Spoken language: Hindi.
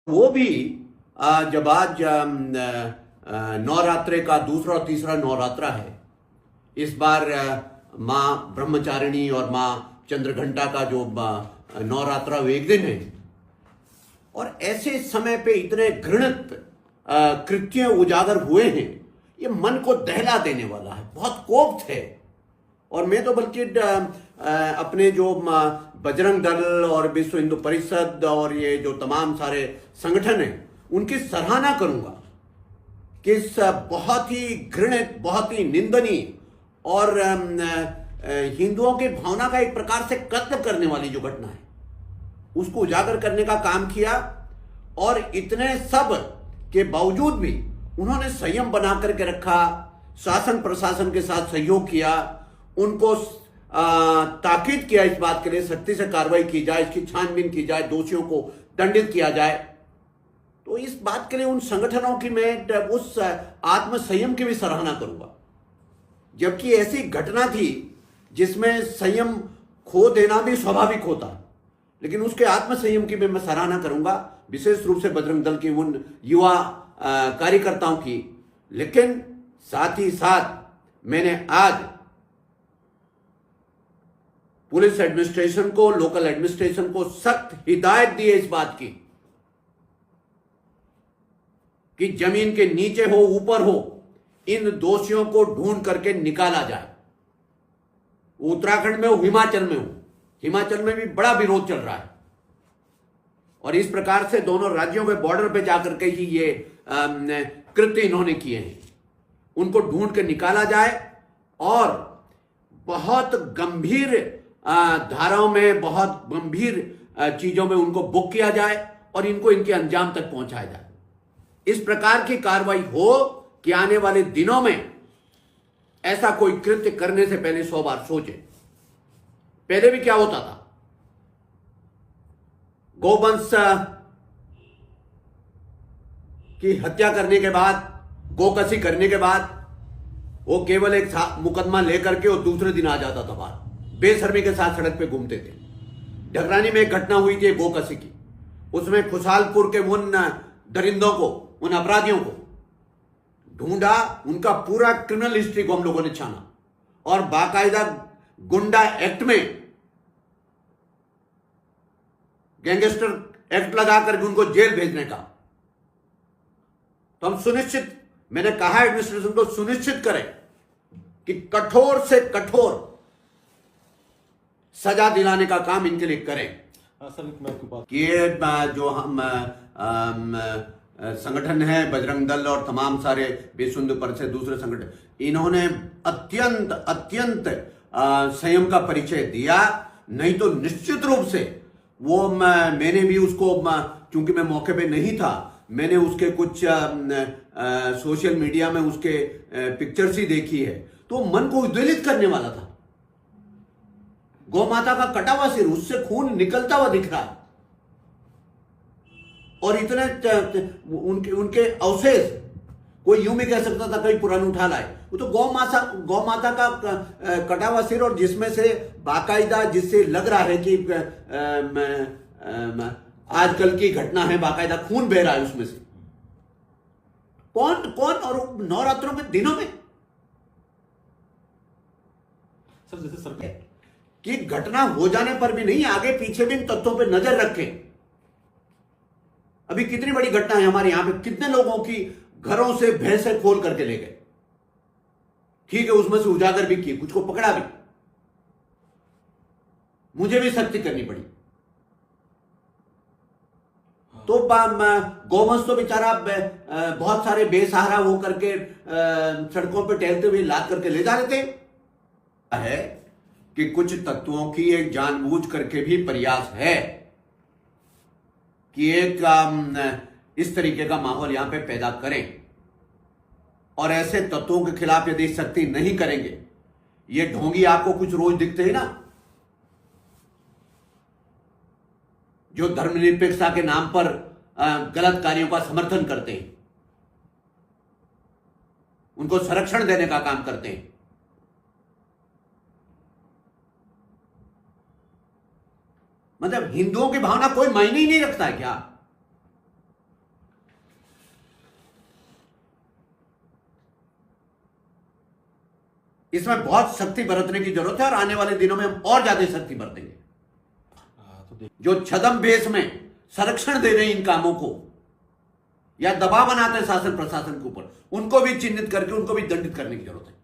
वो भी जब आज नवरात्रे का दूसरा और तीसरा नवरात्रा है। इस बार माँ ब्रह्मचारिणी और माँ चंद्रघंटा का जो नवरात्रा वो एक दिन है, और ऐसे समय पे इतने घृणित कृत्य उजागर हुए हैं, ये मन को दहला देने वाला है, बहुत कोप्त है। और मैं तो बल्कि अपने जो बजरंग दल और विश्व हिंदू परिषद और ये जो तमाम सारे संगठन हैं, उनकी सराहना करूंगा कि इस बहुत ही घृणित, बहुत ही निंदनीय और हिंदुओं की भावना का एक प्रकार से कत्ल करने वाली जो घटना है, उसको उजागर करने का काम किया। और इतने सब के बावजूद भी उन्होंने संयम बना करके रखा, शासन प्रशासन के साथ सहयोग किया, उनको ताकीद किया इस बात के लिए सख्ती से कार्रवाई की जाए, इसकी छानबीन की जाए, दोषियों को दंडित किया जाए। तो इस बात के लिए उन संगठनों की मैं उस आत्मसंयम की भी सराहना करूंगा। जबकि ऐसी घटना थी जिसमें संयम खो देना भी स्वाभाविक होता, लेकिन उसके आत्मसंयम की भी मैं सराहना करूंगा, विशेष रूप से बजरंग दल की उन युवा कार्यकर्ताओं की। लेकिन साथ ही साथ मैंने आज पुलिस एडमिनिस्ट्रेशन को, लोकल एडमिनिस्ट्रेशन को सख्त हिदायत दी है इस बात की कि जमीन के नीचे हो ऊपर हो, इन दोषियों को ढूंढ करके निकाला जाए। उत्तराखंड में हो, हिमाचल में हो, हिमाचल में भी बड़ा विरोध चल रहा है, और इस प्रकार से दोनों राज्यों के बॉर्डर पे जाकर के ही ये कृत्य इन्होंने किए हैं। उनको ढूंढ के निकाला जाए और बहुत गंभीर धाराओं में, बहुत गंभीर चीजों में उनको बुक किया जाए और इनको इनके अंजाम तक पहुंचाया जाए। इस प्रकार की कार्रवाई हो कि आने वाले दिनों में ऐसा कोई कृत्य करने से पहले 100 बार सोचे। पहले भी क्या होता था, गोवंश की हत्या करने के बाद, गोकसी करने के बाद, वो केवल एक मुकदमा लेकर के और दूसरे दिन आ जाता था बाहर, बेशर्मी के साथ सड़क पे घूमते थे। ढकरानी में एक घटना हुई थी गोकसी की, उसमें खुशहालपुर के उन दरिंदों को, उन अपराधियों को ढूंढा, उनका पूरा क्रिमिनल हिस्ट्री को हम लोगों ने छाना और बाकायदा गुंडा एक्ट में, गैंगस्टर एक्ट लगाकर उनको जेल भेजने का। तो हम सुनिश्चित, मैंने कहा एडमिनिस्ट्रेशन को सुनिश्चित करें कि कठोर से कठोर सजा दिलाने का काम इनके लिए करें। कि ये जो हम संगठन है बजरंग दल और तमाम सारे विश्व हिंदू परिषद, दूसरे संगठन, इन्होंने अत्यंत अत्यंत संयम का परिचय दिया। नहीं तो निश्चित रूप से वो मैंने भी उसको, चूंकि मैं मौके पे नहीं था, मैंने उसके कुछ सोशल मीडिया में उसके पिक्चर्स ही देखी है, तो मन को उद्वेलित करने वाला था। गौ माता का कटा हुआ सिर, उससे खून निकलता हुआ दिख रहा है, और इतने उनके अवशेष, कोई यूं भी कह सकता था कहीं पुरानी उठा लाए। वो तो गौ माता का कटा हुआ सिर, और जिसमें से बाकायदा, जिससे लग रहा है कि आजकल की घटना है, बाकायदा खून बह रहा है उसमें से। कौन कौन, और नवरात्रों में दिनों में सर, जैसे सर कि घटना हो जाने पर भी नहीं, आगे पीछे भी इन तथ्यों पे नजर रखें। अभी कितनी बड़ी घटना है हमारे यहां पे, कितने लोगों की घरों से भैंसें खोल करके ले गए। ठीक है, उसमें से उजागर भी किए, कुछ को पकड़ा भी, मुझे भी सख्ती करनी पड़ी। तो गोवंश तो बेचारा बहुत सारे बेसहारा हो करके सड़कों पे टहलते हुए लाद करके ले जा रहे थे। है कि कुछ तत्वों की एक जानबूझ करके भी प्रयास है कि एक इस तरीके का माहौल यहां पे पैदा करें, और ऐसे तत्वों के खिलाफ यदि सख्ती नहीं करेंगे, ये ढोंगी आपको कुछ रोज दिखते हैं ना, जो धर्मनिरपेक्षता के नाम पर गलत कार्यों का समर्थन करते हैं, उनको संरक्षण देने का काम करते हैं। मतलब हिंदुओं की भावना कोई मायने ही नहीं रखता है क्या? इसमें बहुत सख्ती बरतने की जरूरत है और आने वाले दिनों में हम और ज्यादा सख्ती बरतेंगे। तो जो छदम बेस में संरक्षण दे रहे हैं इन कामों को या दबाव बनाते हैं शासन प्रशासन के ऊपर, उनको भी चिन्हित करके उनको भी दंडित करने की जरूरत है।